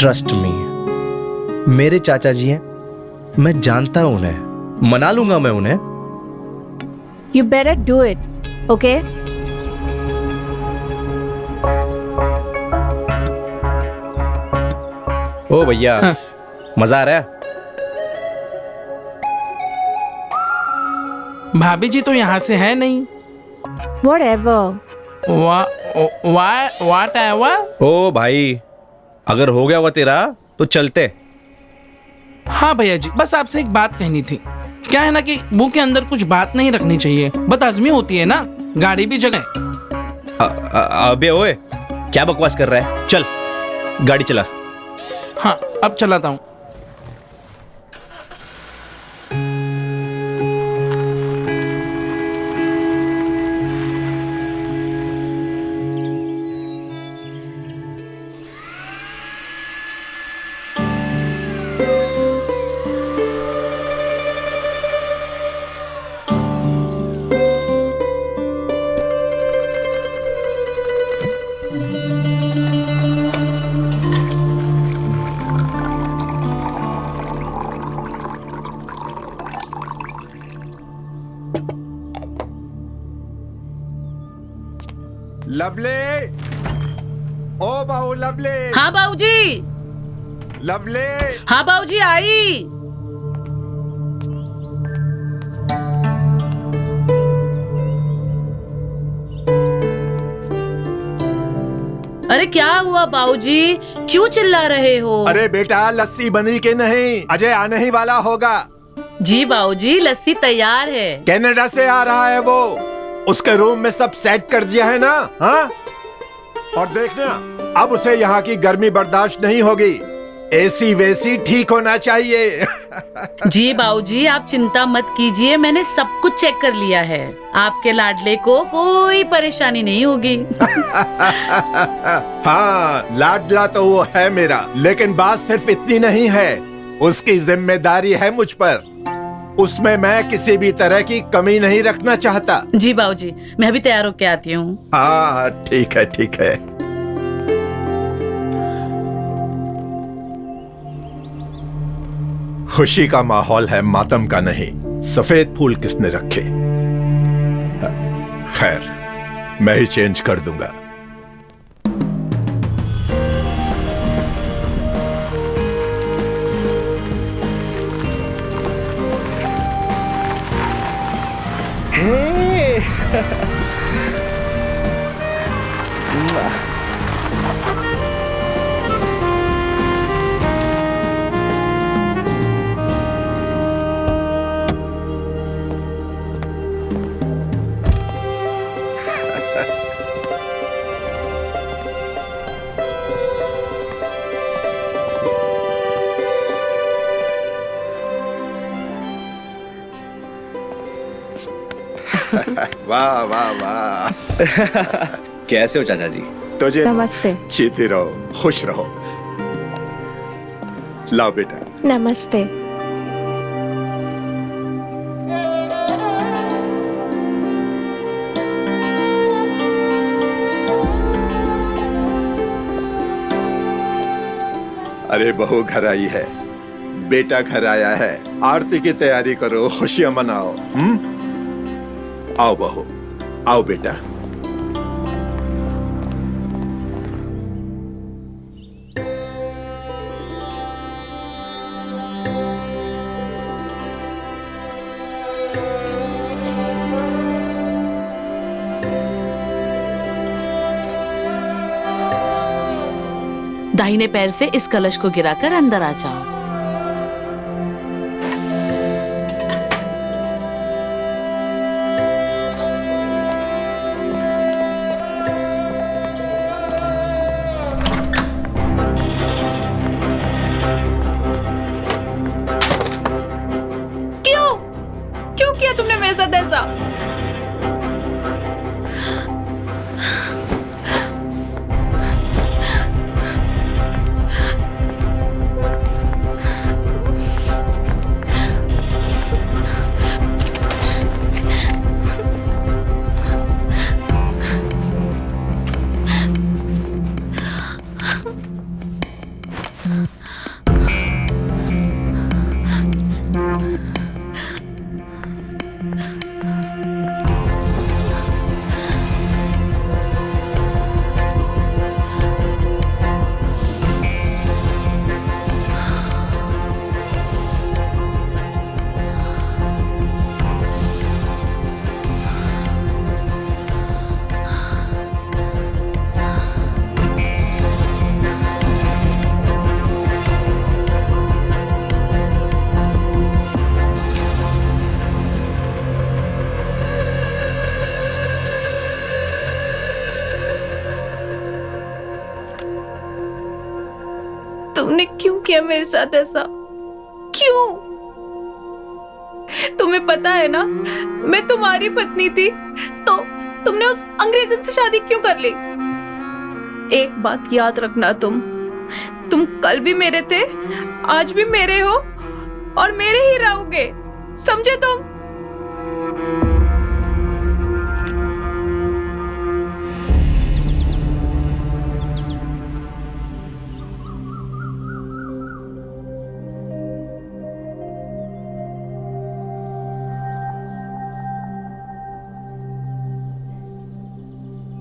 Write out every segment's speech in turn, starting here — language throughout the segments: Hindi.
ट्रस्ट मी, मेरे चाचा जी हैं, मैं जानता हूं उन्हें, मना लूंगा मैं उन्हें। You better do it, okay? ओ भैया, मजा आ रहा है? भाभी जी तो यहाँ से है नहीं। Whatever. What ever? ओ भाई, अगर हो गया हुआ तेरा तो चलते। हाँ भैया जी, बस आपसे एक बात कहनी थी। क्या है ना कि मुंह के अंदर कुछ बात नहीं रखनी चाहिए, बदहजमी होती है ना, गाड़ी भी जगह। अबे ओए, क्या बकवास कर रहा है? चल गाड़ी चला। हाँ, अब चलाता हूँ। लवली, ओ बहू लवली। हाँ बाबूजी। लवली। हाँ बाबूजी, आई। अरे क्या हुआ बाबूजी, क्यों चिल्ला रहे हो? अरे बेटा, लस्सी बनी के नहीं, अजय आने ही वाला होगा। जी बाबूजी, लस्सी तैयार है। कनाडा से आ रहा है वो, उसके रूम में सब सेट कर दिया है ना? हाँ, और देखना, अब उसे यहाँ की गर्मी बर्दाश्त नहीं होगी, एसी वेसी ठीक होना चाहिए। जी बाबूजी, आप चिंता मत कीजिए, मैंने सब कुछ चेक कर लिया है, आपके लाडले को कोई परेशानी नहीं होगी। हाँ, लाडला तो वो है मेरा, लेकिन बात सिर्फ इतनी नहीं है, उसकी जिम्मेदारी है मुझ पर, उसमें मैं किसी भी तरह की कमी नहीं रखना चाहता। जी बाबूजी, मैं भी तैयार होके आती हूँ। हाँ ठीक है, ठीक है। खुशी का माहौल है, मातम का नहीं। सफेद फूल किसने रखे? खैर, मैं ही चेंज कर दूंगा। वाह वाह वाह। कैसे हो चाचा जी? तुझे नमस्ते। जीते रहो, खुश रहो। लाओ बेटा। नमस्ते। अरे बहू घर आई है, बेटा घर आया है, आरती की तैयारी करो, खुशियां मनाओ। आओ बहू, आओ बेटा। दाहिने पैर से इस कलश को गिराकर अंदर आ जाओ। क्यों किया तुमने मेरे साथ ऐसा? तुमने क्यों किया मेरे साथ ऐसा? क्यों? तुम्हें पता है ना, मैं तुम्हारी पत्नी थी, तो तुमने उस अंग्रेजन से शादी क्यों कर ली? एक बात याद रखना, तुम कल भी मेरे थे, आज भी मेरे हो और मेरे ही रहोगे, समझे तुम?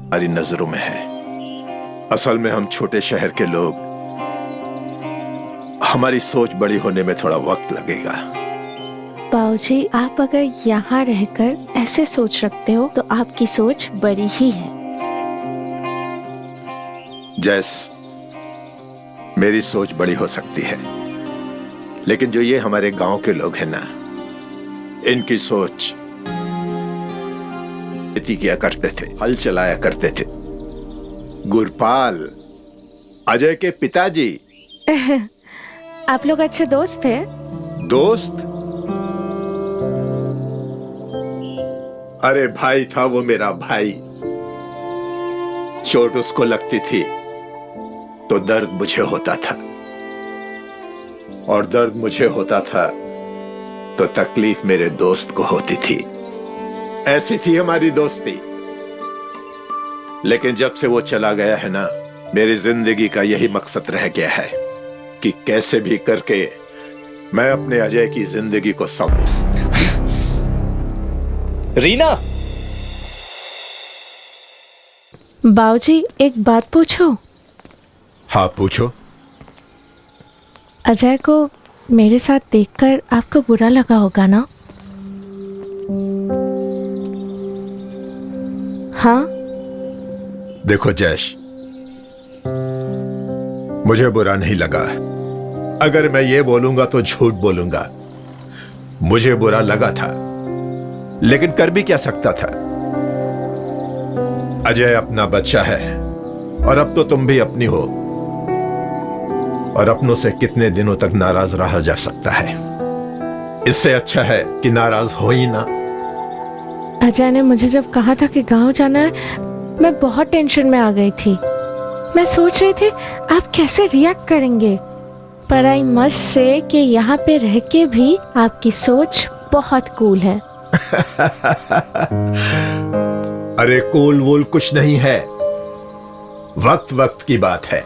हमारी नजरों में है। असल में हम छोटे शहर के लोग, हमारी सोच बड़ी होने में थोड़ा वक्त लगेगा। बाबूजी, आप अगर यहाँ रहकर ऐसे सोच रखते हो तो आपकी सोच बड़ी ही है। जैस, मेरी सोच बड़ी हो सकती है, लेकिन जो ये हमारे गांव के लोग हैं ना, इनकी सोच खेती किया करते थे, हल चलाया करते थे। गुरपाल, अजय के पिताजी। आप लोग अच्छे दोस्त थे? दोस्त? अरे भाई था वो मेरा भाई। चोट उसको लगती थी तो दर्द मुझे होता था, और दर्द मुझे होता था तो तकलीफ मेरे दोस्त को होती थी। ऐसी थी हमारी दोस्ती। लेकिन जब से वो चला गया है ना, मेरी जिंदगी का यही मकसद रह गया है कि कैसे भी करके मैं अपने अजय की जिंदगी को संभालूं। रीना! बाबूजी, एक बात पूछो? हाँ, पूछो। अजय को मेरे साथ देखकर आपको बुरा लगा होगा ना? हाँ? देखो जैश, मुझे बुरा नहीं लगा। अगर मैं ये बोलूंगा तो झूठ बोलूंगा। मुझे बुरा लगा था, लेकिन कर भी क्या सकता था। अजय अपना बच्चा है, और अब तो तुम भी अपनी हो, और अपनों से कितने दिनों तक नाराज रहा जा सकता है। इससे अच्छा है कि नाराज हो ही ना। अजय ने मुझे जब कहा था कि गांव जाना है, मैं बहुत टेंशन में आ गई थी। मैं सोच रही थी आप कैसे रिएक्ट करेंगे, पर आई मस्ट से कि यहाँ पे रह के भी आपकी सोच बहुत कूल है। अरे कूल वूल कुछ नहीं है, वक्त वक्त की बात है।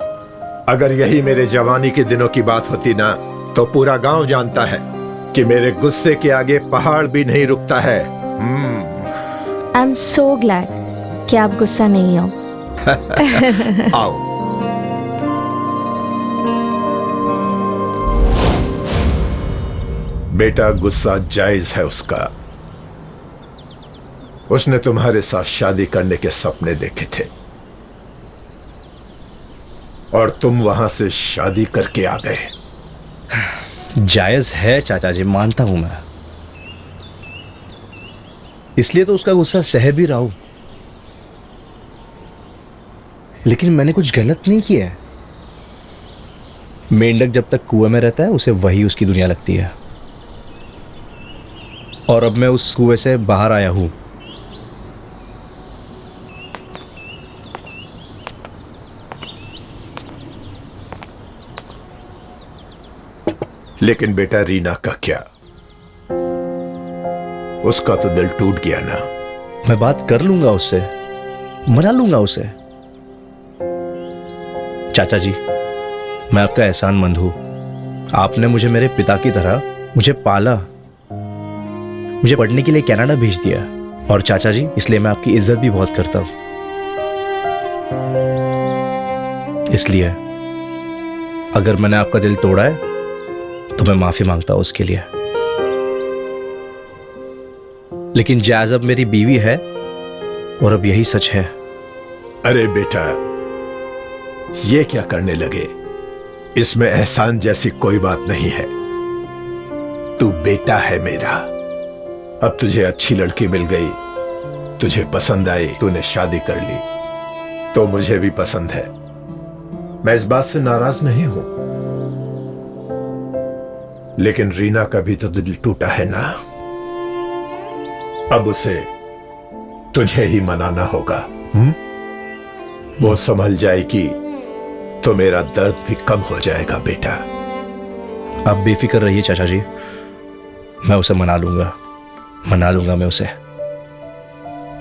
अगर यही मेरे जवानी के दिनों की बात होती ना, तो पूरा गांव जानता है कि मेरे गुस्से के आगे पहाड़ भी नहीं रुकता है। आई एम सो ग्लैड कि आप गुस्सा नहीं हो। आओ। बेटा, गुस्सा जायज है उसका। उसने तुम्हारे साथ शादी करने के सपने देखे थे, और तुम वहां से शादी करके आ गए। जायज है चाचा जी, मानता हूं मैं। इसलिए तो उसका गुस्सा सह भी रहा हूं, लेकिन मैंने कुछ गलत नहीं किया है। मेंढक जब तक कुएं में रहता है, उसे वही उसकी दुनिया लगती है, और अब मैं उस कुएं से बाहर आया हूं। लेकिन बेटा, रीना का क्या? उसका तो दिल टूट गया ना। मैं बात कर लूंगा उससे, मना लूंगा उसे। चाचा जी, मैं आपका एहसानमंद हूं। आपने मुझे मेरे पिता की तरह मुझे पाला, मुझे पढ़ने के लिए कनाडा भेज दिया। और चाचा जी, इसलिए मैं आपकी इज्जत भी बहुत करता हूं। इसलिए अगर मैंने आपका दिल तोड़ा है तो मैं माफी मांगता हूं उसके लिए। लेकिन जैज़ अब मेरी बीवी है और अब यही सच है। अरे बेटा, ये क्या करने लगे? इसमें एहसान जैसी कोई बात नहीं है। तू बेटा है मेरा। अब तुझे अच्छी लड़की मिल गई, तुझे पसंद आई, तूने शादी कर ली, तो मुझे भी पसंद है। मैं इस बात से नाराज नहीं हूं। लेकिन रीना का भी तो दिल टूटा है ना। अब उसे तुझे ही मनाना होगा। वो संभल जाएगी तो मेरा दर्द भी कम हो जाएगा बेटा। आप बेफिक्र रहिए चाचा जी, मैं उसे मना लूंगा मैं उसे।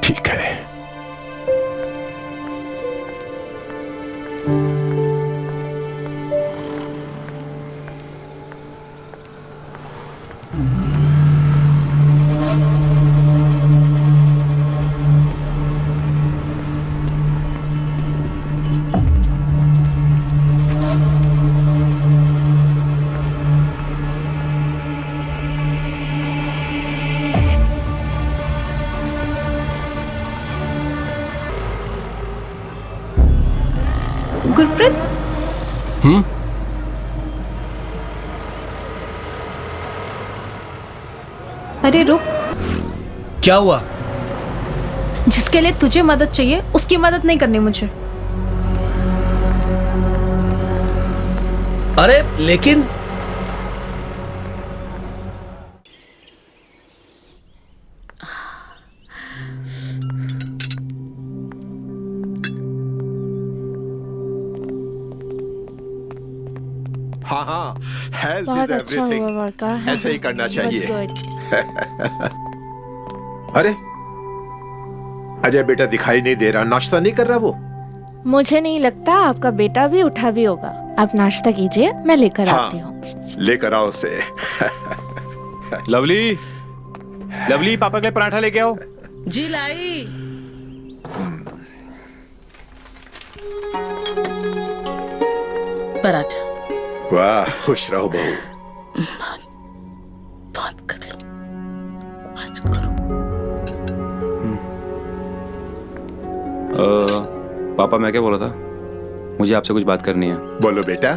ठीक है। गुरप्रीत, अरे रुक। क्या हुआ? जिसके लिए तुझे मदद चाहिए उसकी मदद नहीं करनी मुझे। अरे लेकिन हाँ, हेल्थ बहुत इज अच्छा हुआ एवरीथिंग। वर्का। ऐसे ही करना चाहिए। Was good. अरे अजय बेटा दिखाई नहीं दे रहा, नाश्ता नहीं कर रहा वो? मुझे नहीं लगता आपका बेटा भी उठा भी होगा। आप नाश्ता कीजिए, मैं लेकर आती हूँ। लेकर आओ उसे। लवली, लवली पापा के लिए पराठा लेके आओ। जी लाई। पराठा। वाह, खुश रहो बहू। बात कर लो, बात करो। पापा, मैं क्या बोला था? मुझे आपसे कुछ बात करनी है। बोलो बेटा।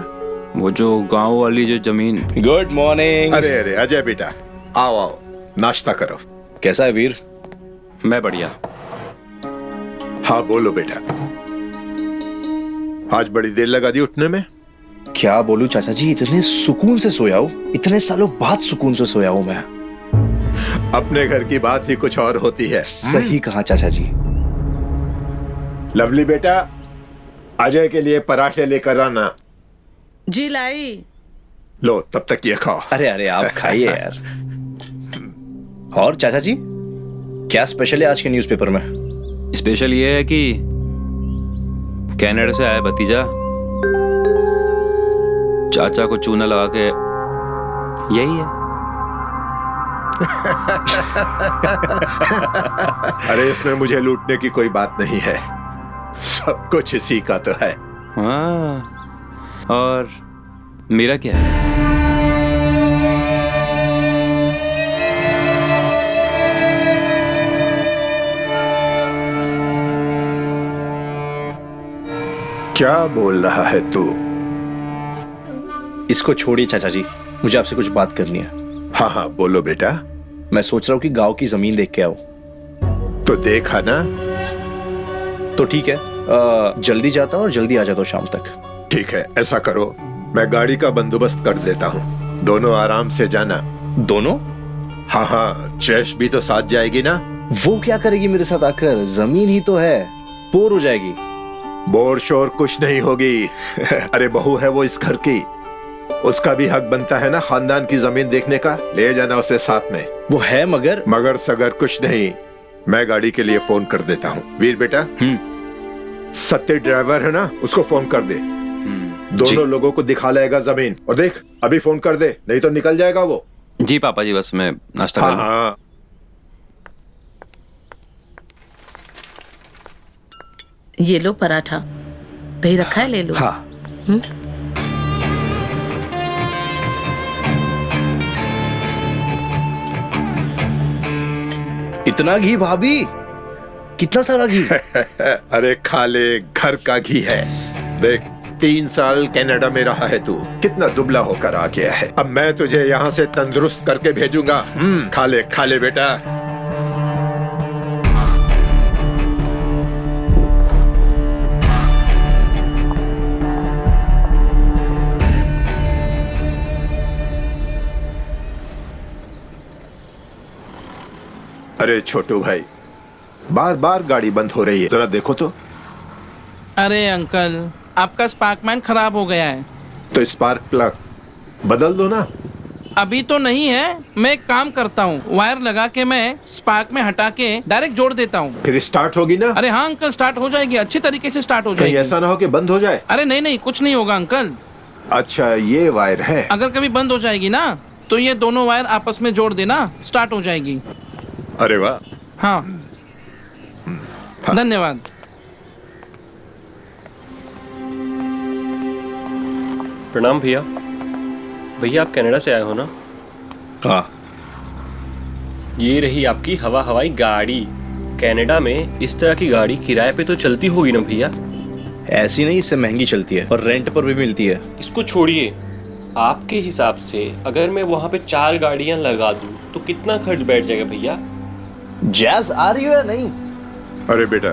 वो जो गांव वाली जो जमीन। Good morning. अरे अरे अजय बेटा, आओ आओ, नाश्ता करो। कैसा है वीर? मैं बढ़िया। हाँ बोलो बेटा। आज बड़ी देर लगा दी उठने में। क्या बोलूं चाचा जी, इतने सुकून से सोया हूं, इतने सालों बाद सुकून से सोया हूं मैं। अपने घर की बात ही कुछ और होती है। सही कहा चाचा जी। लवली बेटा, अजय के लिए पराठे लेकर आना। जी लाई। लो तब तक ये खाओ। अरे अरे आप खाइए यार। और चाचा जी, क्या स्पेशल है आज के न्यूज़पेपर में? स्पेशल ये है कि कनाडा से आया भतीजा चाचा को चूना लगा के, यही है। अरे इसमें मुझे लूटने की कोई बात नहीं है, सब कुछ इसी का तो है। हाँ, और मेरा क्या है? क्या बोल रहा है तू? इसको छोड़िए चाचा जी, मुझे आपसे कुछ बात करनी है। हाँ हाँ बोलो बेटा। मैं सोच रहा हूँ कि गांव की जमीन देख के आओ। तो देखा ना। तो ठीक है, जल्दी जाता हूँ और जल्दी आ जाता हूँ शाम तक। ठीक है, ऐसा करो, मैं गाड़ी का बंदोबस्त कर देता हूँ, दोनों आराम से जाना। दोनों? हाँ हाँ, जैश भी तो साथ जाएगी ना। वो क्या करेगी मेरे साथ आकर? जमीन ही तो है, बोर हो जाएगी। बोर शोर कुछ नहीं होगी। अरे बहू है वो इस घर की, उसका भी हक बनता है ना खानदान की जमीन देखने का। ले जाना उसे साथ में। वो है मगर सगर कुछ नहीं, मैं गाड़ी के लिए फोन कर देता हूँ। वीर बेटा, सत्य ड्राइवर है ना, उसको फोन कर दे। दोनों लोगों को दिखा लाएगा जमीन। और देख अभी फोन कर दे, नहीं तो निकल जाएगा वो। जी पापा जी, बस मैं नाश्ता कर हाँ लूं। हाँ। ये लो पराठा, दही रखा है, ले लो। हाँ। इतना घी भाभी, कितना सारा घी। अरे खा ले, घर का घी है। देख 3 साल कनाडा में रहा है तू, कितना दुबला होकर आ गया है। अब मैं तुझे यहाँ से तंदुरुस्त करके भेजूंगा। खा ले बेटा। अरे छोटू भाई, बार बार गाड़ी बंद हो रही है, जरा देखो तो। अरे अंकल, आपका स्पार्कमैन खराब हो गया है। तो स्पार्क प्लग बदल दो ना। अभी तो नहीं है, मैं एक काम करता हूँ, वायर लगा के मैं स्पार्क में हटा के डायरेक्ट जोड़ देता हूँ। फिर स्टार्ट होगी ना? अरे हाँ अंकल, स्टार्ट हो जाएगी, अच्छी तरीके से स्टार्ट हो कहीं जाएगी। ऐसा ना हो कि बंद हो जाए। अरे नहीं नहीं, कुछ नहीं होगा अंकल। अच्छा ये वायर है। अगर कभी बंद हो जाएगी ना, तो ये दोनों वायर आपस में जोड़ देना, स्टार्ट हो जाएगी। अरे वाह। हाँ, धन्यवाद। प्रणाम भैया। भैया आप कनाडा से आए हो ना? हाँ। ये रही आपकी हवाई गाड़ी। कनाडा में इस तरह की गाड़ी किराए पे तो चलती होगी ना भैया? ऐसी नहीं, इससे महंगी चलती है और रेंट पर भी मिलती है। इसको छोड़िए, आपके हिसाब से अगर मैं वहाँ पे 4 गाड़ियाँ लगा दूँ तो कितना खर्च बैठ जाएगा भैया? जैज आ रही हो या नहीं? अरे बेटा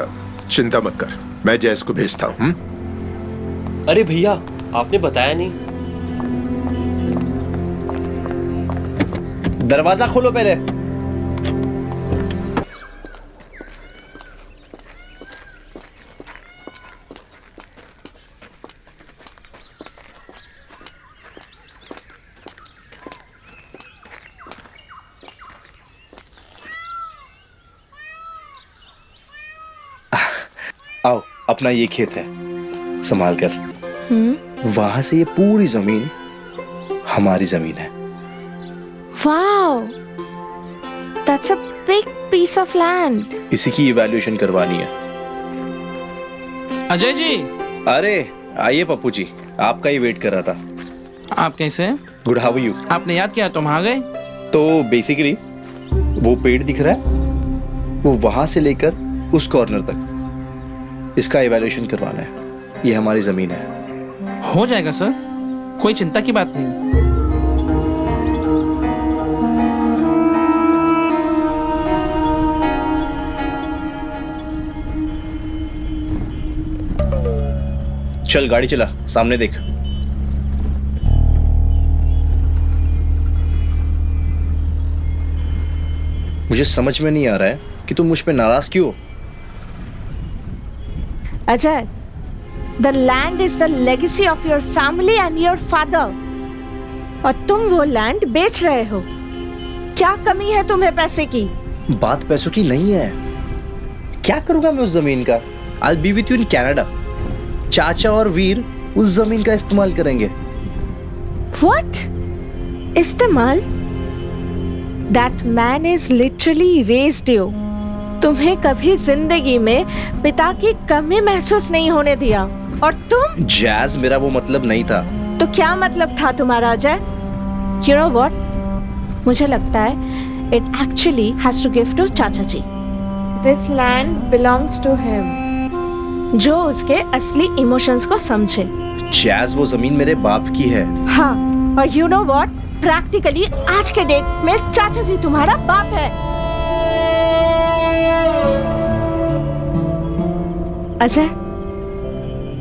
चिंता मत कर, मैं जैस को भेजता हूँ। अरे भैया आपने बताया नहीं। दरवाजा खोलो पहले। आओ, अपना ये खेत है, संभाल कर। वहां से ये पूरी जमीन हमारी जमीन है। Wow, that's a big piece of land. इसी की इवैल्यूएशन करवानी है। अजय जी, अरे आइए पप्पू जी, आपका ही वेट कर रहा था। आप कैसे हैं? Good, how are you? आपने याद किया, तुम आ गए। तो बेसिकली वो पेड़ दिख रहा है, वो वहां से लेकर उस कॉर्नर तक, इसका इवैल्यूएशन करवाना है। ये हमारी जमीन है। हो जाएगा सर, कोई चिंता की बात नहीं। चल गाड़ी चला, सामने देख। मुझे समझ में नहीं आ रहा है कि तुम मुझ पे नाराज क्यों? Ajay, the land is the legacy of your family and your father. और तुम वो लैंड बेच रहे हो। क्या कमी है तुम्हें पैसे की? बात पैसों की नहीं है। क्या करूंगा मैं उस जमीन का? I'll be with you in Canada. चाचा और वीर उस जमीन का इस्तेमाल करेंगे। What? इस्तेमाल? That man is literally raised you. तुम्हें कभी जिंदगी में पिता की कमी महसूस नहीं होने दिया, और तुम? जैज, मेरा वो मतलब नहीं था। तो क्या मतलब था तुम्हारा अजय? You know what? मुझे लगता है it actually has to give to चाचा जी. This land belongs to him. जो उसके असली इमोशंस को समझे। जैज, वो जमीन मेरे बाप की है। हाँ, और you know what? प्रैक्टिकली आज के डेट में चाचा जी तुम्हारा बाप है।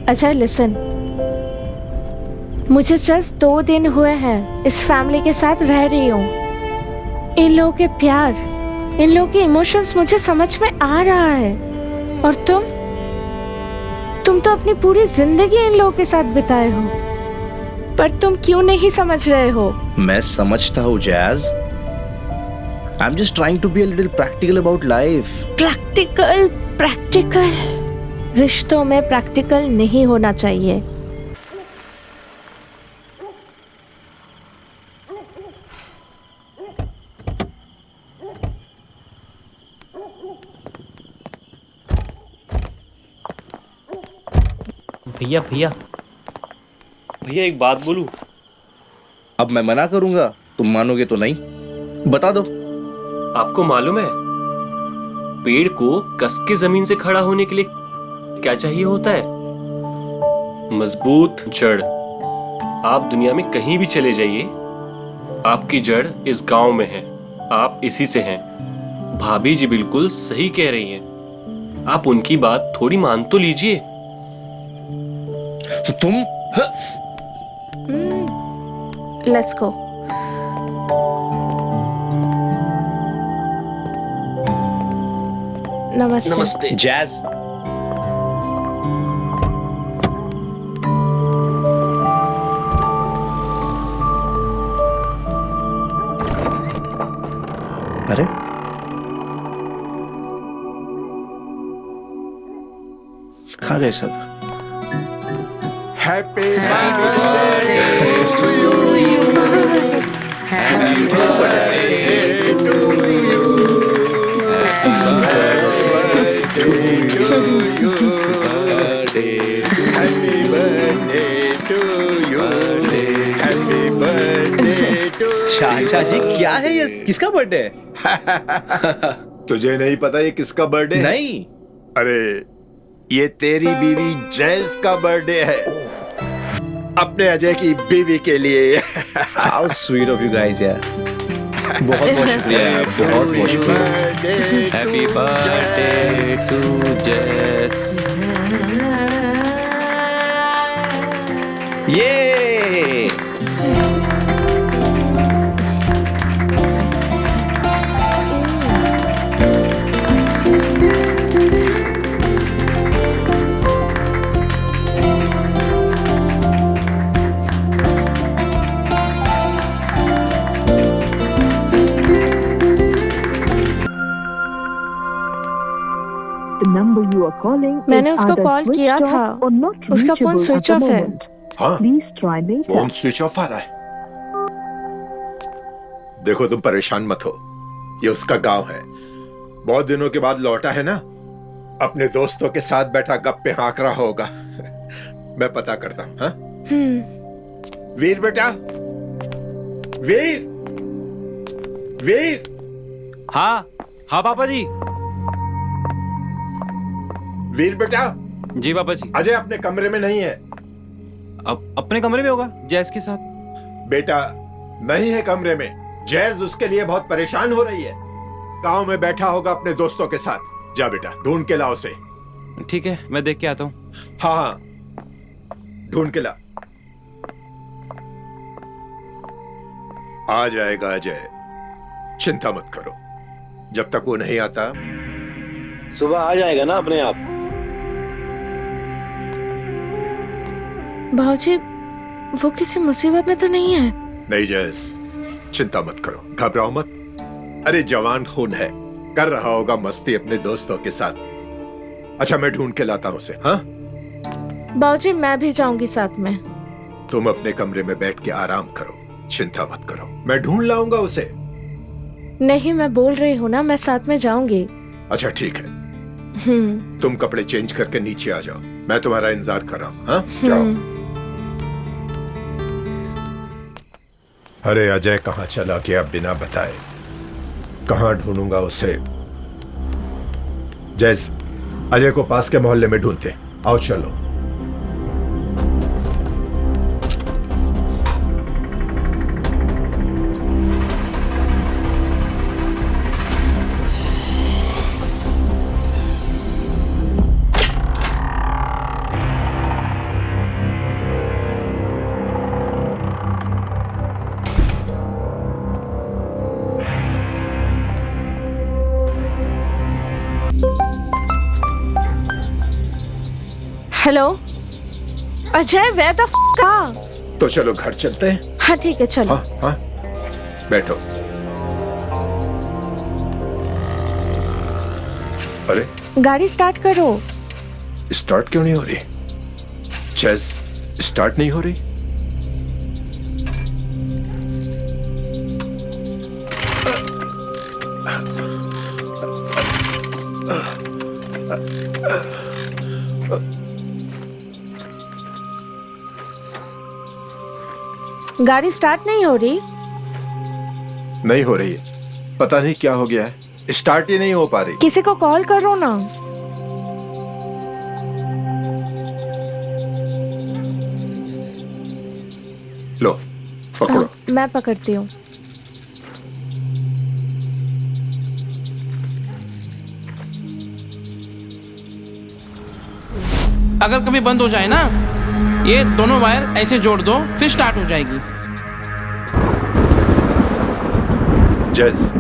अजय लिसन, मुझे जस्ट 2 दिन हुए हैं इस फैमिली के साथ रह रही हूँ। इन लोगों के प्यार, इन लोगों के इमोशंस मुझे समझ में आ रहा है। और तुम तो अपनी पूरी जिंदगी इन लोगों के साथ बिताए हो, पर तुम क्यों नहीं समझ रहे हो? मैं समझता हूँ jazz. I'm just trying to be a little practical about life. Practical रिश्तों में प्रैक्टिकल नहीं होना चाहिए। भैया भैया भैया एक बात बोलूं? अब मैं मना करूंगा, तुम मानोगे तो नहीं? बता दो। आपको मालूम है पेड़ को कस के जमीन से खड़ा होने के लिए क्या चाहिए होता है? मजबूत जड़। आप दुनिया में कहीं भी चले जाइए, आपकी जड़ इस गांव में है, आप इसी से हैं। भाभी जी बिल्कुल सही कह रही हैं। आप उनकी बात थोड़ी मान तो लीजिए। तो तुम लेट्स गो। नमस्ते। नमस्ते। जैज, अरे खा गए सब। Happy birthday to you, happy birthday to you, happy birthday to you, happy birthday to. चाचा जी क्या है ये? किसका बर्थडे है? तुझे नहीं पता ये किसका बर्थडे है? नहीं। अरे ये तेरी बीवी जैज का बर्थडे है, अपने अजय की बीवी के लिए। How sweet of you guys यार। बहुत बहुत शुक्रिया यार, बहुत बहुत शुक्रिया। हैप्पी बर्थडे टू जेस। ये मैंने उसको कॉल किया था, उसका फोन स्विच ऑफ है। हाँ, फोन स्विच ऑफ आ रहा है। देखो तुम परेशान मत हो, ये उसका गांव है, बहुत दिनों के बाद लौटा है ना, अपने दोस्तों के साथ बैठा गप्पे हाँक रहा होगा। मैं पता करता हूँ। हाँ? वीर बेटा, वीर, वीर। हाँ हाँ पापा जी। वीर बेटा। जी पापा जी। अजय अपने कमरे में नहीं है। अब अपने कमरे में होगा जैस के साथ। बेटा नहीं है कमरे में, जैज उसके लिए बहुत परेशान हो रही है, गांव में बैठा होगा अपने दोस्तों के साथ। जा बेटा ढूंढ के ला उसे। ठीक है मैं देख के आता हूँ। हाँ हाँ ढूंढ के ला। आ जाएगा अजय, चिंता मत करो, जब तक वो नहीं आता सुबह आ जाएगा ना अपने आप। भाऊजी वो किसी मुसीबत में तो नहीं है? नहीं जैस, चिंता मत करो, घबराओ मत। अरे जवान खून है, कर रहा होगा मस्ती अपने दोस्तों के साथ। अच्छा मैं ढूंढ के लाता हूं उसे। हाँ भाऊजी मैं भी जाऊंगी साथ में। तुम अपने कमरे में बैठ के आराम करो, चिंता मत करो, मैं ढूंढ लाऊंगा उसे। नहीं मैं बोल रही हूँ ना, मैं साथ में जाऊंगी। अच्छा ठीक है, तुम कपड़े चेंज करके नीचे आ जाओ, मैं तुम्हारा इंतजार कर रहा हूँ। हाँ जाओ। अरे अजय कहाँ चला गया बिना बताए, कहाँ ढूंढूंगा उसे। जैस अजय को पास के मोहल्ले में ढूंढते, आओ चलो। Hello Ajay, where the f? तो चलो घर चलते हैं। हाँ ठीक है चलो। हाँ हाँ बैठो। अरे गाड़ी स्टार्ट करो। स्टार्ट क्यों नहीं हो रही? चेस स्टार्ट नहीं हो रही? गाड़ी स्टार्ट नहीं हो रही। नहीं हो रही है, पता नहीं क्या हो गया है, स्टार्ट ही नहीं हो पा रही। किसी को कॉल करो ना। लो पकड़ो। हाँ, मैं पकड़ती हूँ। अगर कभी बंद हो जाए ना, ये दोनों वायर ऐसे जोड़ दो, फिर स्टार्ट हो जाएगी। जैस,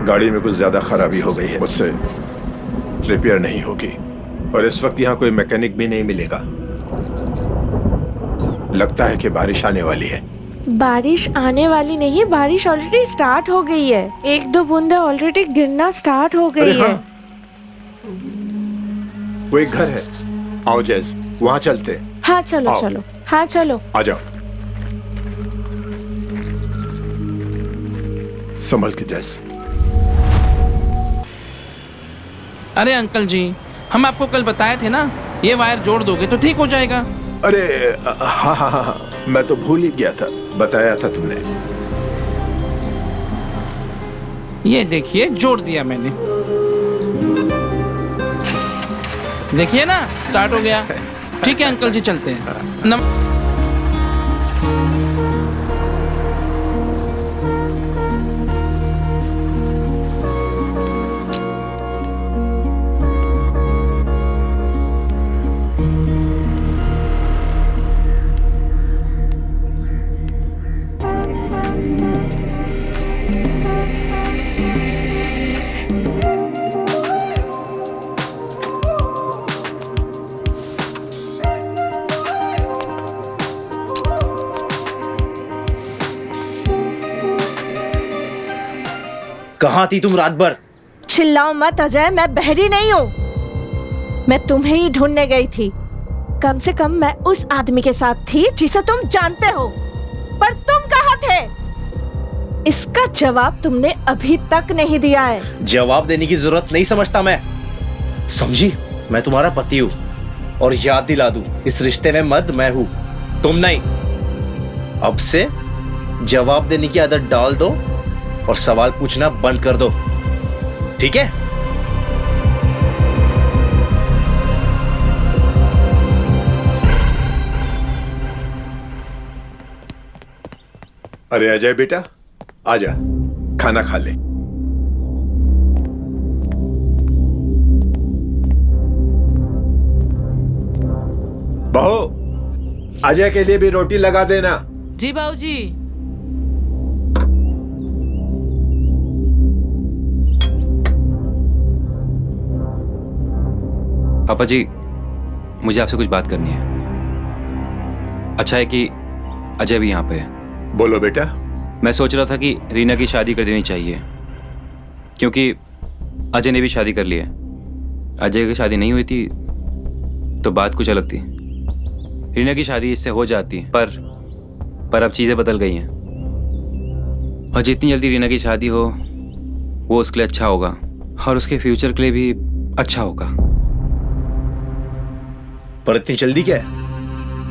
गाड़ी में कुछ ज्यादा खराबी हो गई है, मुझसे रिपेयर नहीं होगी और इस वक्त यहाँ कोई मैकेनिक भी नहीं मिलेगा। लगता है कि बारिश आने वाली है। बारिश आने वाली नहीं, बारिश ऑलरेडी स्टार्ट हो गई है। 1-2 बूंदे ऑलरेडी गिरना स्टार्ट हो गई अरे है। हाँ। वो एक घर है, आओ जैस वहाँ चलते हैं। हाँ चलो आओ। चलो, हाँ चलो। आ जाओ, संभल के जैस। अरे अंकल जी, हम आपको कल बताए थे ना, ये वायर जोड़ दोगे तो ठीक हो जाएगा। अरे हाँ हाँ हाँ, मैं तो भूल ही गया था, बताया था तुमने। ये देखिए, जोड़ दिया मैंने। देखिए ना, स्टार्ट हो गया। ठीक है अंकल जी, चलते हैं। कहाँ थी तुम रात भर? चिल्लाओ मत अजय, मैं बहरी नहीं हूँ। मैं तुम्हें ही ढूंढने गई थी। कम से कम मैं उस आदमी के साथ थी जिसे तुम जानते हो, पर तुम कहाँ थे? इसका जवाब तुमने अभी तक नहीं दिया है। जवाब देने की जरूरत नहीं समझता मैं, समझी? मैं तुम्हारा पति हूँ और याद दिला दूं, इस रिश्ते में मर्द मैं हूँ, तुम नहीं। अब से जवाब देने की आदत डाल दो और सवाल पूछना बंद कर दो, ठीक है? अरे अजय बेटा, आजा, खाना खा ले। बहू, अजय के लिए भी रोटी लगा देना। जी बाबूजी। पापा जी, मुझे आपसे कुछ बात करनी है। अच्छा है कि अजय भी यहाँ पे है। बोलो बेटा। मैं सोच रहा था कि रीना की शादी कर देनी चाहिए, क्योंकि अजय ने भी शादी कर ली है। अजय की शादी नहीं हुई थी तो बात कुछ अलग थी। रीना की शादी इससे हो जाती, पर अब चीज़ें बदल गई हैं और जितनी जल्दी रीना की शादी हो वो उसके लिए अच्छा होगा और उसके फ्यूचर के लिए भी अच्छा होगा। पर इतनी जल्दी क्या है?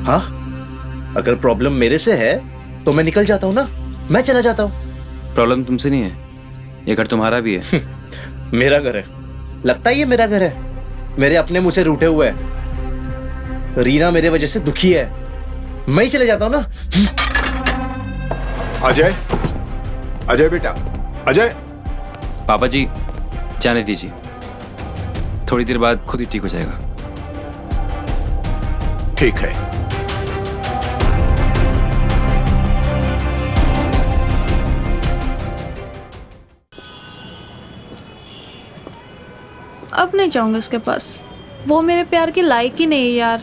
हाँ, अगर प्रॉब्लम मेरे से है तो मैं निकल जाता हूँ ना, मैं चला जाता हूँ। प्रॉब्लम तुमसे नहीं है, ये घर तुम्हारा भी है। मेरा घर है? लगता ही है मेरा घर है। मेरे अपने मुंह से रूठे हुए है। रीना मेरे वजह से दुखी है, मैं ही चले जाता हूँ ना। अजय, अजय बेटा, अजय। पापा जी, जाने दीजिए, थोड़ी देर बाद खुद ही ठीक हो जाएगा। ठीक है। अब नहीं जाऊंगी उसके पास, वो मेरे प्यार के लायक ही नहीं है यार।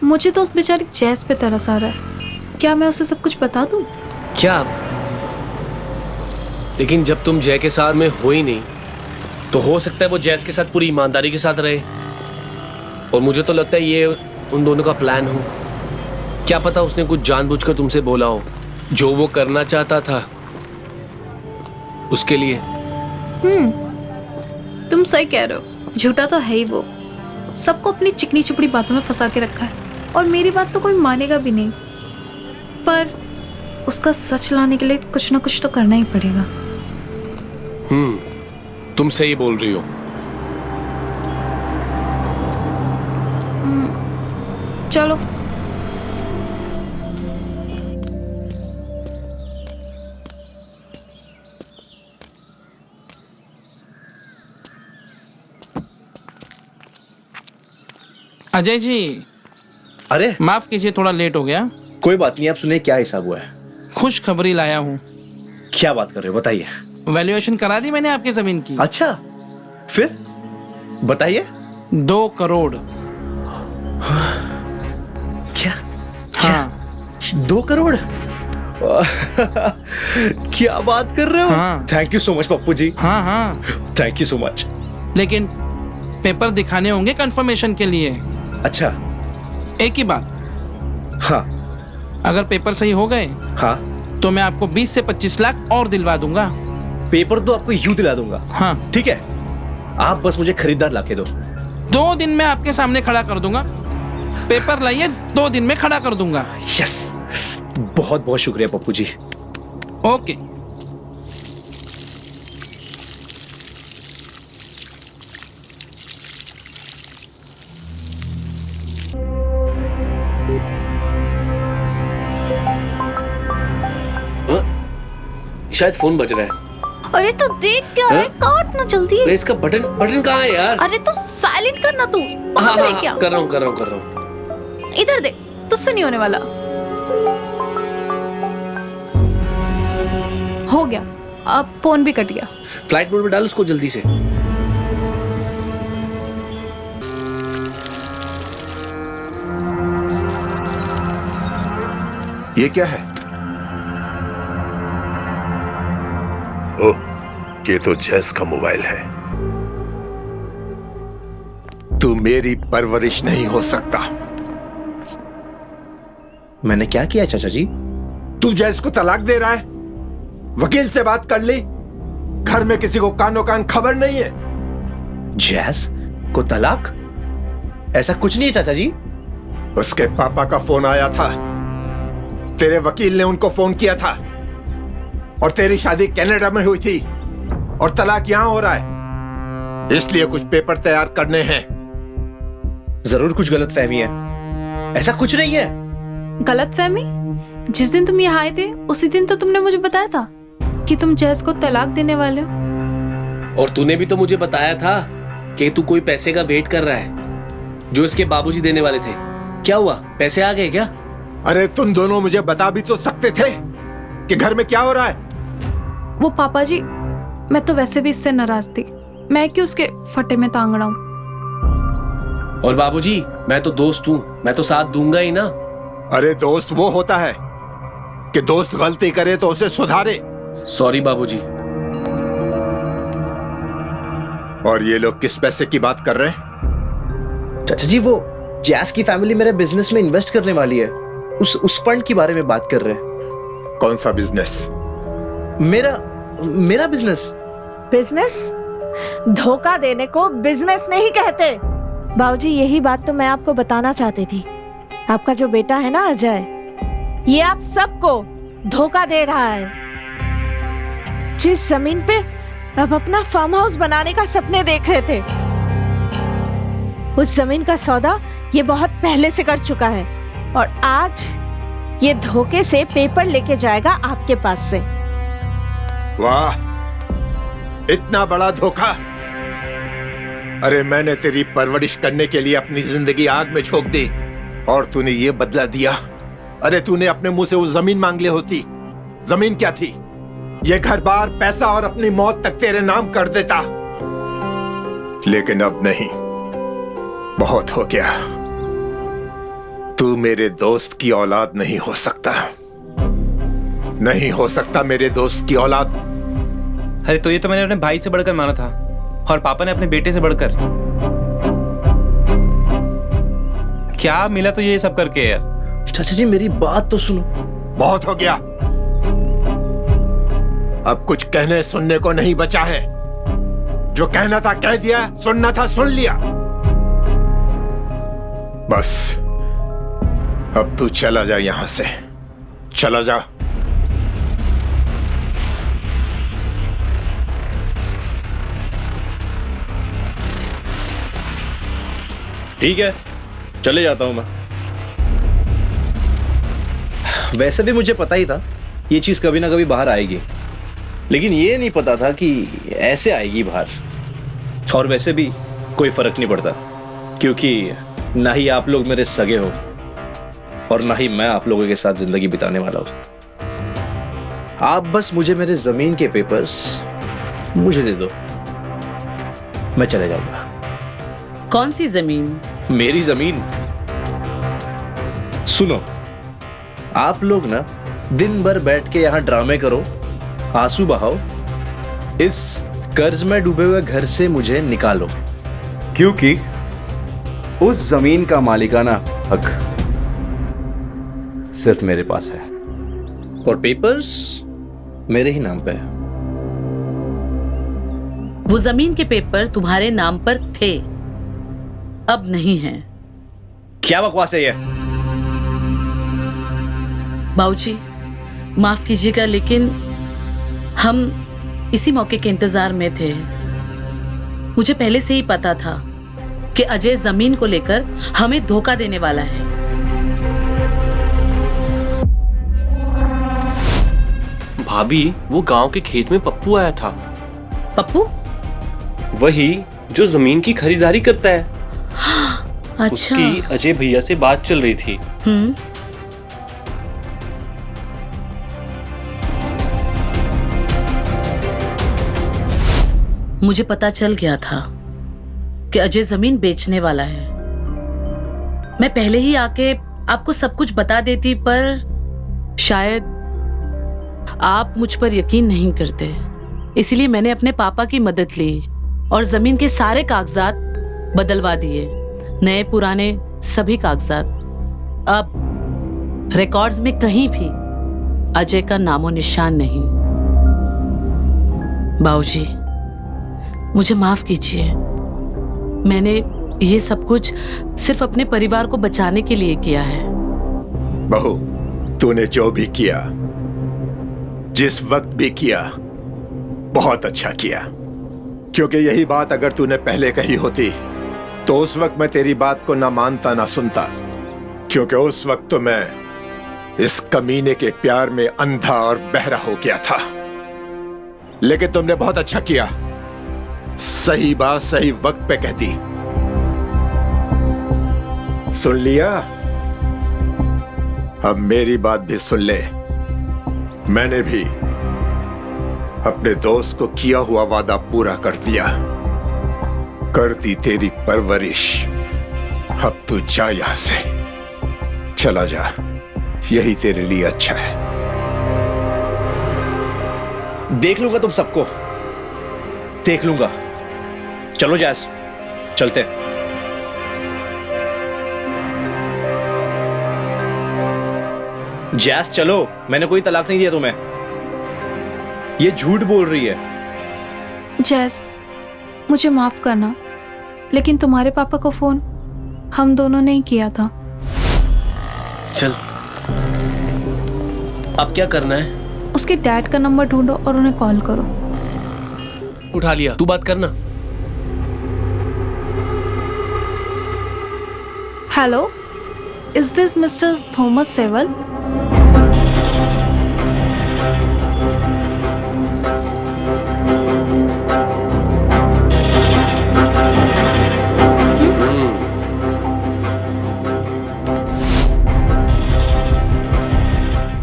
मुझे तो उस बेचारी जैस पे तरस आ रहा है। क्या मैं उसे सब कुछ बता दूं? क्या? लेकिन जब तुम जय के साथ में हो ही नहीं तो हो सकता है वो जैस के साथ पूरी ईमानदारी के साथ रहे, और मुझे तो लगता है ये उन दोनों का प्लान हो। क्या पता उसने कुछ जानबूझकर तुमसे बोला हो, जो वो करना चाहता था उसके लिए। तुम सही कह रहे हो, झूठा तो है ही वो। सबको अपनी चिकनी चुपड़ी बातों में फंसा के रखा है और मेरी बात तो कोई मानेगा भी नहीं। पर उसका सच लाने के लिए कुछ ना कुछ तो करना ही पड़ेगा। तुम सही बोल रही हो। चलो। अजय जी, अरे माफ कीजिए, थोड़ा लेट हो गया। कोई बात नहीं, आप सुनिए क्या हिसाब हुआ है। खुशखबरी लाया हूँ। क्या बात कर रहे हो, बताइए। वैल्यूएशन करा दी मैंने आपकी जमीन की। अच्छा, फिर बताइए। 2 करोड़। क्या? हाँ। 2 करोड़? क्या बात कर रहे हो? हाँ। Thank you so much Pappu ji. हाँ हाँ, थैंक यू सो मच। लेकिन पेपर दिखाने होंगे कंफर्मेशन के लिए। अच्छा। एक ही बात, हाँ अगर पेपर सही हो गए हाँ, तो मैं आपको 20 से 25 लाख और दिलवा दूंगा। पेपर तो आपको यूं दिला दूंगा। हाँ, ठीक है, आप बस मुझे खरीदार लाके दो। 2 दिन में आपके सामने खड़ा कर दूंगा। पेपर लाइए, 2 दिन में खड़ा कर दूंगा। यस, बहुत बहुत शुक्रिया पप्पू जी। ओके। शायद फोन बज रहा है। अरे तो देख क्या रहा है, काट ना जल्दी। अरे इसका बटन बटन कहाँ है यार? अरे तो साइलेंट करना तू। हाँ पागल है क्या? कर रहा हूँ। इधर देख, तुझसे नहीं होने वाला। हो गया, अब फोन भी कट गया। फ्लाइट मोड में डाल उसको जल्दी से। ये क्या है? ओह, ये तो जैस का मोबाइल है। तू मेरी परवरिश नहीं हो सकता। मैंने क्या किया चाचा जी? तू जैस को तलाक दे रहा है? वकील से बात कर ली? घर में किसी को कानो कान खबर नहीं है? जैस को तलाक? ऐसा कुछ नहीं है चाचा जी। उसके पापा का फोन आया था, तेरे वकील ने उनको फोन किया था, और तेरी शादी कनाडा में हुई थी और तलाक यहां हो रहा है, इसलिए कुछ पेपर तैयार करने हैं। जरूर कुछ गलतफहमी है। ऐसा कुछ नहीं है। गलतफहमी? जिस दिन तुम यहाँ आए थे उसी दिन तो तुमने मुझे बताया था कि तुम जैस को तलाक देने वाले हो। और तूने भी तो मुझे बताया था कि तू कोई पैसे का वेट कर रहा है जो इसके बाबूजी देने वाले थे। क्या हुआ, पैसे आ गए क्या? अरे तुम दोनों मुझे बता भी तो सकते थे कि घर में क्या हो रहा है। वो पापा जी, मैं तो वैसे भी इससे नाराज थी। मैं क्यों उसके फटे में टांगड़ा हूँ। और बाबूजी, मैं तो दोस्त हूँ, मैं तो साथ दूंगा ही ना। अरे दोस्त वो होता है कि दोस्त गलती करे तो उसे सुधारे। सॉरी बाबूजी। और ये लोग किस पैसे की बात कर रहे हैं? चाचा जी, वो जैस की फैमिली मेरे बिजनेस में इन्वेस्ट करने वाली है। उस फंड के बारे में बात कर रहे हैं। कौन सा बिजनेस? मेरा बिजनेस। बिजनेस? धोखा देने को बिजनेस नहीं कहते। बाबूजी, यही बात तो मैं आपको बताना चाहती थी। आपका जो बेटा है ना अजय, ये आप सबको धोखा दे रहा है। जिस जमीन पे आप अपना फार्म हाउस बनाने का सपने देख रहे थे, उस जमीन का सौदा ये बहुत पहले से कर चुका है, और आज ये धोखे से पेपर लेके जाएगा आपके पास से। वाह, इतना बड़ा धोखा! अरे मैंने तेरी परवरिश करने के लिए अपनी जिंदगी आग में झोंक दी और तूने ये बदला दिया। अरे तूने अपने मुंह से वो जमीन मांग ली होती। जमीन क्या थी? ये घर बार, पैसा और अपनी मौत तक तेरे नाम कर देता। लेकिन अब नहीं, बहुत हो गया। तू मेरे दोस्त की औलाद नहीं हो सकता। नहीं हो सकता मेरे दोस्त की औलाद। अरे तो ये तो मैंने अपने भाई से बढ़कर माना था, और पापा ने अपने बेटे से बढ़कर। क्या मिला तो ये सब करके यार? चाचा जी, मेरी बात तो सुनो। बहुत हो गया, अब कुछ कहने सुनने को नहीं बचा है। जो कहना था कह दिया, सुनना था सुन लिया। बस अब तू चला जा यहां से। चला जा। ठीक है, चले जाता हूं मैं। वैसे भी मुझे पता ही था ये चीज कभी ना कभी बाहर आएगी, लेकिन ये नहीं पता था कि ऐसे आएगी बाहर। और वैसे भी कोई फर्क नहीं पड़ता, क्योंकि ना ही आप लोग मेरे सगे हो और ना ही मैं आप लोगों के साथ जिंदगी बिताने वाला हूं। आप बस मुझे मेरे जमीन के पेपर्स मुझे दे दो, मैं चले जाऊंगा। कौन सी जमीन? मेरी जमीन। सुनो, आप लोग ना दिन भर बैठ के यहां ड्रामे करो, आंसू बहाओ, इस कर्ज में डूबे हुए घर से मुझे निकालो, क्योंकि उस जमीन का मालिकाना हक सिर्फ मेरे पास है और पेपर्स मेरे ही नाम पे है। वो जमीन के पेपर तुम्हारे नाम पर थे, अब नहीं है। क्या बकवास है ये? बाबूजी, माफ कीजिएगा, लेकिन हम इसी मौके के इंतजार में थे। मुझे पहले से ही पता था कि अजय जमीन को लेकर हमें धोखा देने वाला है। भाभी, वो गांव के खेत में पप्पू आया था। पप्पू? वही जो जमीन की खरीदारी करता है। अच्छा। उसकी अजय भैया से बात चल रही थी। मुझे पता चल गया था कि अजय जमीन बेचने वाला है। मैं पहले ही आके आपको सब कुछ बता देती, पर शायद आप मुझ पर यकीन नहीं करते। इसीलिए मैंने अपने पापा की मदद ली और जमीन के सारे कागजात बदलवा दिए, नए पुराने सभी कागजात। अब रिकॉर्ड्स में कहीं भी अजय का नामो निशान नहीं। बाबूजी, मुझे माफ कीजिए, मैंने ये सब कुछ सिर्फ अपने परिवार को बचाने के लिए किया है। बहू, तूने जो भी किया, जिस वक्त भी किया, बहुत अच्छा किया। क्योंकि यही बात अगर तूने पहले कही होती तो उस वक्त मैं तेरी बात को ना मानता ना सुनता, क्योंकि उस वक्त तो मैं इस कमीने के प्यार में अंधा और बहरा हो गया था। लेकिन तुमने बहुत अच्छा किया, सही बात सही वक्त पे कह दी। सुन लिया? अब मेरी बात भी सुन ले। मैंने भी अपने दोस्त को किया हुआ वादा पूरा कर दिया, कर दी तेरी परवरिश। अब तू जा यहां से, चला जा, यही तेरे लिए अच्छा है। देख लूंगा तुम सबको, देख लूंगा। चलो जैस, चलते। जैस चलो, मैंने कोई तलाक नहीं दिया तुम्हें। ये झूठ बोल रही है। जैस, मुझे माफ करना, लेकिन तुम्हारे पापा को फोन हम दोनों ने ही किया था। चल, अब क्या करना है? उसके डैड का नंबर ढूंढो और उन्हें कॉल करो। उठा लिया, तू बात करना। Hello, is this mister Thomas Sewell?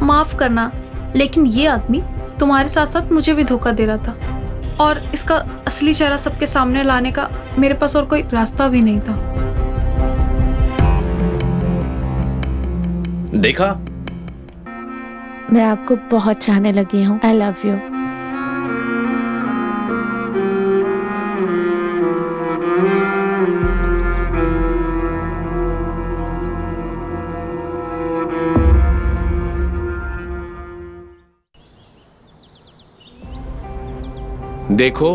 माफ करना, लेकिन ये आदमी तुम्हारे साथ साथ मुझे भी धोखा दे रहा था, और इसका असली चेहरा सबके सामने लाने का मेरे पास और कोई रास्ता भी नहीं था। देखा? मैं आपको बहुत चाहने लगी हूँ। I love you. देखो,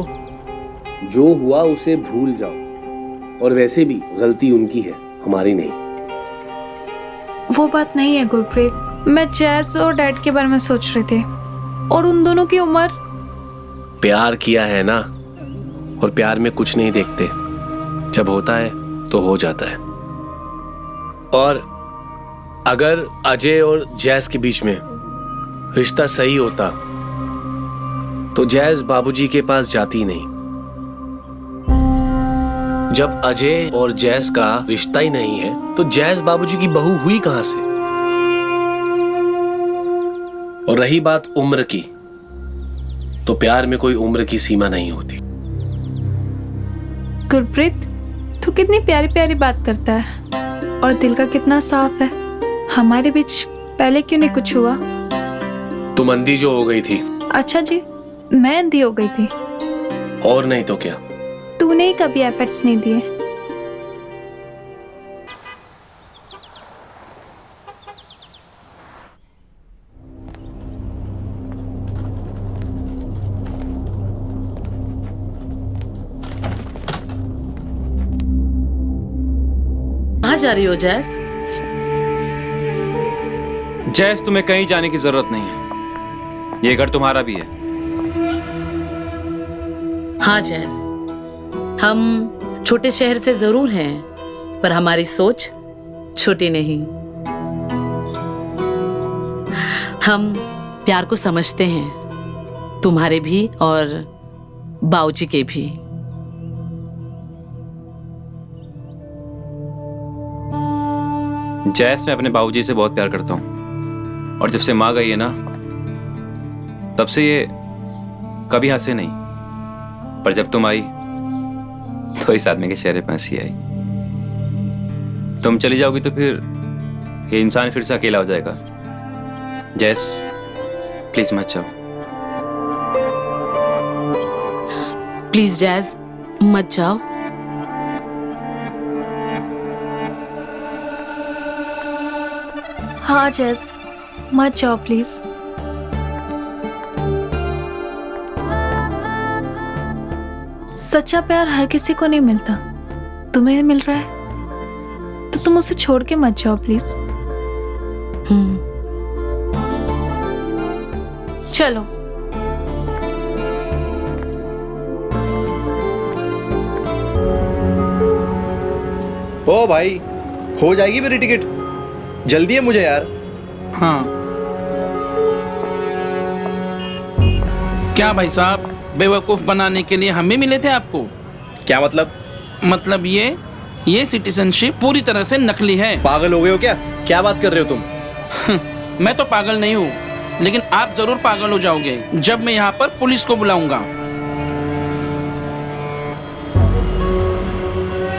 जो हुआ उसे भूल जाओ, और वैसे भी गलती उनकी है, हमारी नहीं। वो बात नहीं है गुरप्रीत, मैं जैस और डैड के बारे में सोच रही थी, और उन दोनों की उम्र। प्यार किया है ना, और प्यार में कुछ नहीं देखते, जब होता है तो हो जाता है। और अगर अजय और जैस के बीच में रिश्ता सही होता तो जैस बाबूजी के पास जाती नहीं। जब अजय और जैस का रिश्ता ही नहीं है तो जैस बाबूजी की बहू हुई कहां से? और रही बात उम्र की, तो प्यार में कोई उम्र की सीमा नहीं होती। गुरप्रीत, तू कितनी प्यारी प्यारी बात करता है और दिल का कितना साफ है। हमारे बीच पहले क्यों नहीं कुछ हुआ? तुम अंधी जो हो गई थी। अच्छा जी, मैं अंधी हो गई थी? और नहीं तो क्या। तूने ही कभी एफर्ट्स नहीं दिए। कहाँ जा रही हो जैस? जैस, तुम्हें कहीं जाने की जरूरत नहीं है, ये घर तुम्हारा भी है। हाँ जैस, हम छोटे शहर से जरूर हैं, पर हमारी सोच छोटी नहीं। हम प्यार को समझते हैं, तुम्हारे भी और बाऊजी के भी। जैस, मैं अपने बाबूजी से बहुत प्यार करता हूँ, और जब से माँ गई है ना, तब से ये कभी हंसे नहीं। पर जब तुम आई तो इस आदमी के चेहरे पर हंसी आई। तुम चली जाओगी तो फिर ये इंसान फिर से अकेला हो जाएगा। जैस, प्लीज मत जाओ। प्लीज जैस, मत जाओ। हाँ जैस, मत जाओ प्लीज। सच्चा प्यार हर किसी को नहीं मिलता। तुम्हें मिल रहा है तो तुम उसे छोड़ के मत जाओ प्लीज। चलो। ओ भाई, हो जाएगी मेरी टिकट? जल्दी है मुझे यार। हाँ। क्या भाई साहब, बेवकूफ बनाने के लिए हमें मिले थे आपको? क्या मतलब? मतलब ये सिटीजनशिप पूरी तरह से नकली है। पागल हो गए हो क्या? क्या बात कर रहे हो तुम? मैं तो पागल नहीं हूँ, लेकिन आप जरूर पागल हो जाओगे जब मैं यहाँ पर पुलिस को बुलाऊंगा।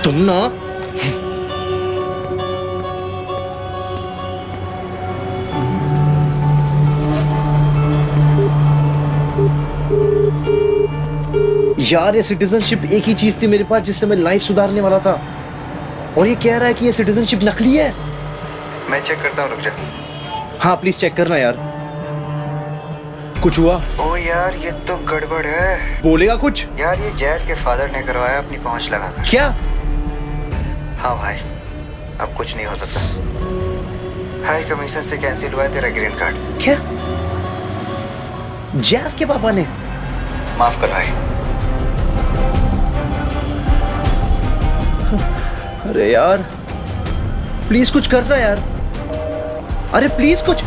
तुम ना, यार ये सिटीजनशिप एक ही चीज थी मेरे पास जिससे मैं लाइफ सुधारने वाला था, और ये कह रहा है कि ये सिटीजनशिप नकली है। मैं चेक करता हूँ, रुक जा। हाँ प्लीज चेक करना यार। कुछ हुआ? ओ यार, ये तो गड़बड़ है। बोलेगा कुछ? यार ये जैस के फादर ने करवाया अपनी पहुंच लगाकर। क्या? हाँ भाई, अब कुछ नहीं हो सकता। हाई कमीशन से कैंसिल हुआ है तेरा ग्रीन कार्ड। क्या? जैस के पापा ने? माफ कर भाई। अरे यार, प्लीज कुछ करना यार। अरे प्लीज कुछ।